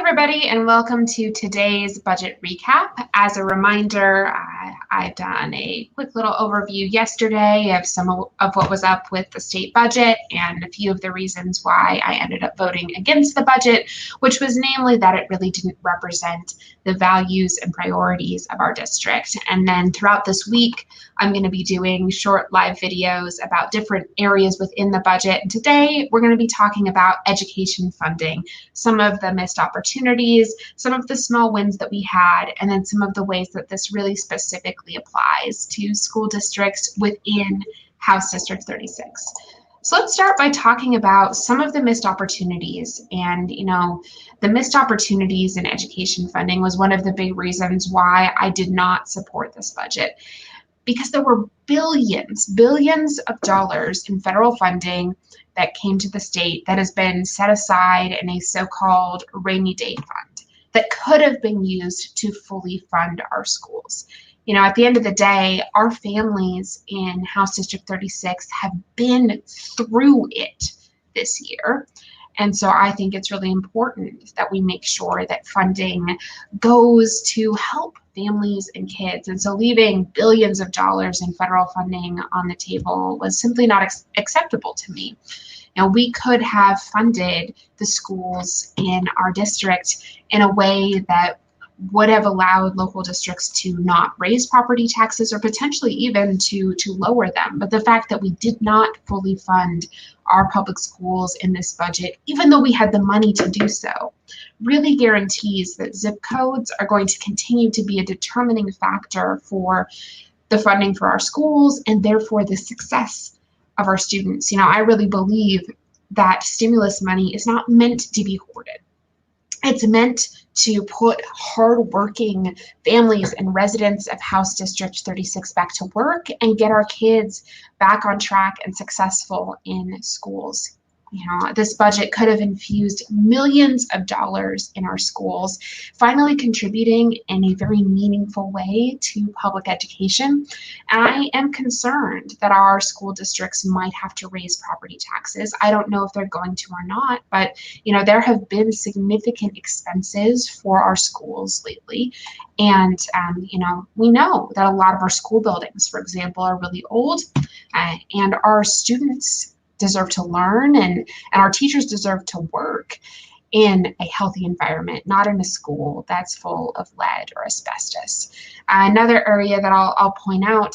everybody, and welcome to today's budget recap. As a reminder, I've done a quick little overview yesterday of some of what was up with the state budget and a few of the reasons why I ended up voting against the budget, which was namely that it really didn't represent the values and priorities of our district. And then throughout this week, I'm going to be doing short live videos about different areas within the budget. And today, we're going to be talking about education funding, some of the missed opportunities, some of the small wins that we had, and then some of the ways that this really specifically applies to school districts within House District 36. So let's start by talking about some of the missed opportunities. And, the missed opportunities in education funding was one of the big reasons why I did not support this budget, because there were billions of dollars in federal funding that came to the state that has been set aside in a so-called rainy day fund that could have been used to fully fund our schools. At the end of the day, our families in House District 36 have been through it this year. And so I think it's really important that we make sure that funding goes to help families and kids. And so leaving billions of dollars in federal funding on the table was simply not acceptable to me. We could have funded the schools in our district in a way that would have allowed local districts to not raise property taxes or potentially even to lower them. But the fact that we did not fully fund our public schools in this budget, even though we had the money to do so, really guarantees that zip codes are going to continue to be a determining factor for the funding for our schools and therefore the success of our students. I really believe that stimulus money is not meant to be hoarded. It's meant to put hardworking families and residents of House District 36 back to work and get our kids back on track and successful in schools. This budget could have infused millions of dollars in our schools, finally contributing in a very meaningful way to public education. And I am concerned that our school districts might have to raise property taxes. I don't know if they're going to or not, but there have been significant expenses for our schools lately. And we know that a lot of our school buildings, for example, are really old, and our students deserve to learn and our teachers deserve to work in a healthy environment, not in a school that's full of lead or asbestos. Another area that I'll point out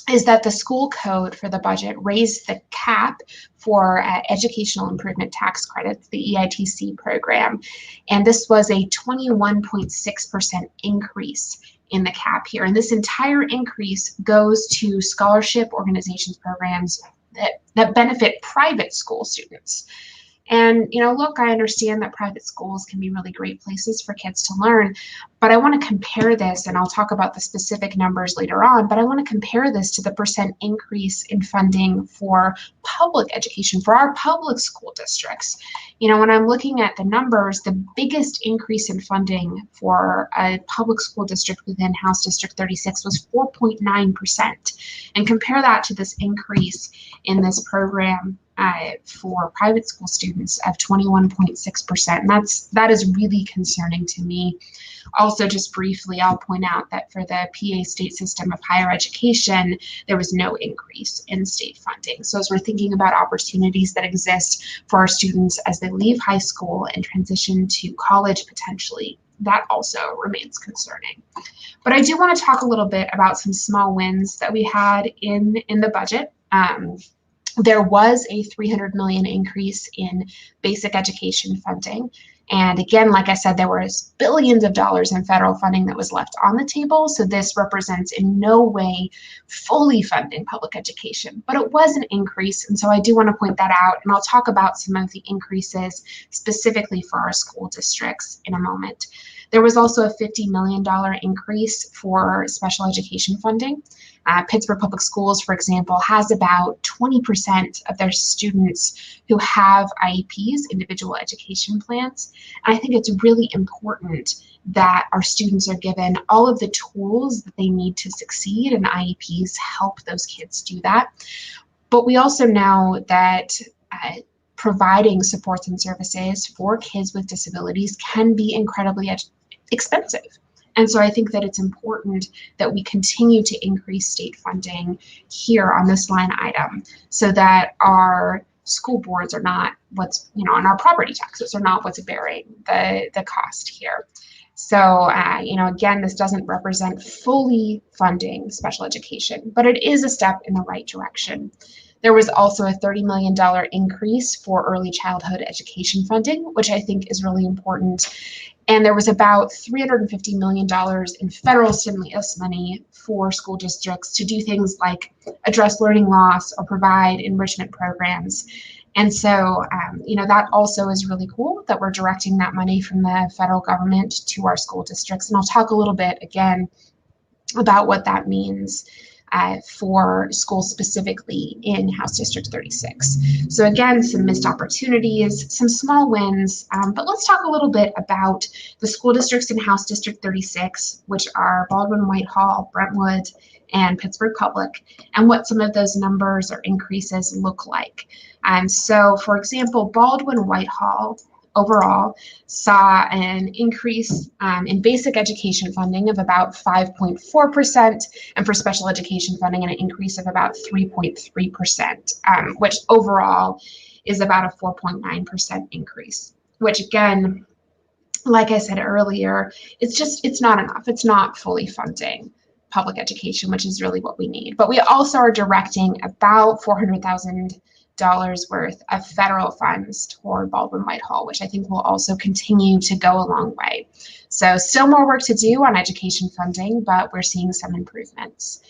is that the school code for the budget raised the cap for educational improvement tax credits, the EITC program, and this was a 21.6% increase in the cap here. And this entire increase goes to scholarship organizations programs that benefit private school students. And, look, I understand that private schools can be really great places for kids to learn, but I want to compare this, and I'll talk about the specific numbers later on, but I want to compare this to the percent increase in funding for public education, for our public school districts. When I'm looking at the numbers, the biggest increase in funding for a public school district within House District 36 was 4.9%. And compare that to this increase in this program for private school students of 21.6%. And that is really concerning to me. Also, just briefly, I'll point out that for the PA state system of higher education, there was no increase in state funding. So as we're thinking about opportunities that exist for our students as they leave high school and transition to college potentially, that also remains concerning. But I do want to talk a little bit about some small wins that we had in the budget. There was a $300 million increase in basic education funding. And again, like I said, there was billions of dollars in federal funding that was left on the table. So this represents in no way fully funding public education, but it was an increase. And so I do want to point that out. And I'll talk about some of the increases specifically for our school districts in a moment. There was also a $50 million increase for special education funding. Pittsburgh Public Schools, for example, has about 20% of their students who have IEPs, individual education plans. And I think it's really important that our students are given all of the tools that they need to succeed, and IEPs help those kids do that. But we also know that providing supports and services for kids with disabilities can be incredibly expensive. And so I think that it's important that we continue to increase state funding here on this line item so that our school boards are not what's, and our property taxes are not what's bearing the cost here. So, again, this doesn't represent fully funding special education, but it is a step in the right direction. There was also a $30 million increase for early childhood education funding, which I think is really important. And there was about $350 million in federal stimulus money for school districts to do things like address learning loss or provide enrichment programs. And so, that also is really cool that we're directing that money from the federal government to our school districts. And I'll talk a little bit again about what that means for schools specifically in House District 36. So again, some missed opportunities, some small wins, but let's talk a little bit about the school districts in House District 36, which are Baldwin-Whitehall, Brentwood, and Pittsburgh Public, and what some of those numbers or increases look like. So for example, Baldwin-Whitehall overall saw an increase in basic education funding of about 5.4%, and for special education funding an increase of about 3.3%, which overall is about a 4.9% increase, which again, like I said earlier, it's not enough. It's not fully funding public education, which is really what we need. But we also are directing about $400,000 worth of federal funds toward Baldwin-Whitehall, which I think will also continue to go a long way. So still more work to do on education funding, but we're seeing some improvements.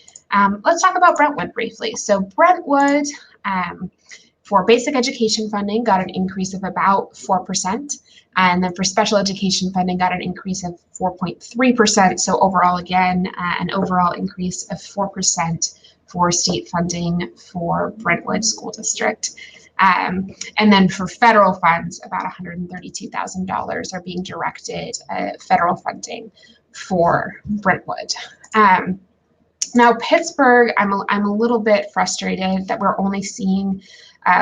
Let's talk about Brentwood briefly. So Brentwood, for basic education funding, got an increase of about 4%. And then for special education funding, got an increase of 4.3%. So overall, again, an overall increase of 4% for state funding for Brentwood School District. And then for federal funds, about $132,000 are being directed federal funding for Brentwood. Now Pittsburgh, I'm a little bit frustrated that we're only seeing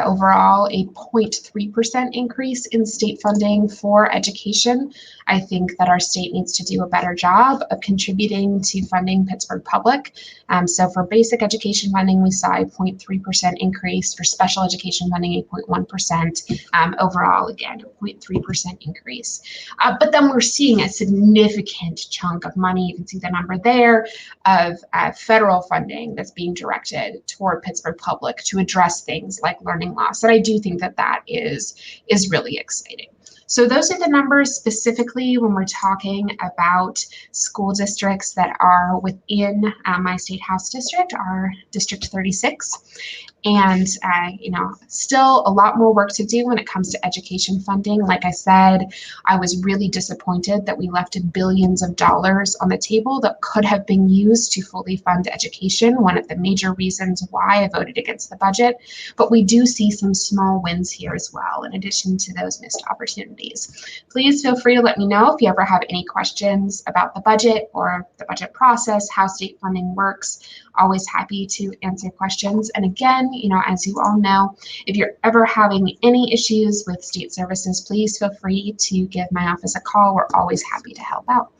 overall a 0.3% increase in state funding for education. I think that our state needs to do a better job of contributing to funding Pittsburgh Public. So for basic education funding, we saw a 0.3% increase. For special education funding, 8.1%. Overall, again, a 0.3% increase. But then we're seeing a significant chunk of money, you can see the number there, of federal funding that's being directed toward Pittsburgh Public to address things like learning loss. And I do think that that is really exciting. So those are the numbers specifically when we're talking about school districts that are within my state house district, our District 36. And, still a lot more work to do when it comes to education funding. Like I said, I was really disappointed that we left billions of dollars on the table that could have been used to fully fund education, one of the major reasons why I voted against the budget. But we do see some small wins here as well, in addition to those missed opportunities. Please feel free to let me know if you ever have any questions about the budget or the budget process, how state funding works. Always happy to answer questions. And again, as you all know, if you're ever having any issues with state services, please feel free to give my office a call. We're always happy to help out.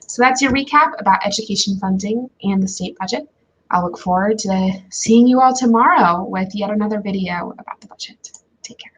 So that's your recap about education funding and the state budget. I'll look forward to seeing you all tomorrow with yet another video about the budget. Take care.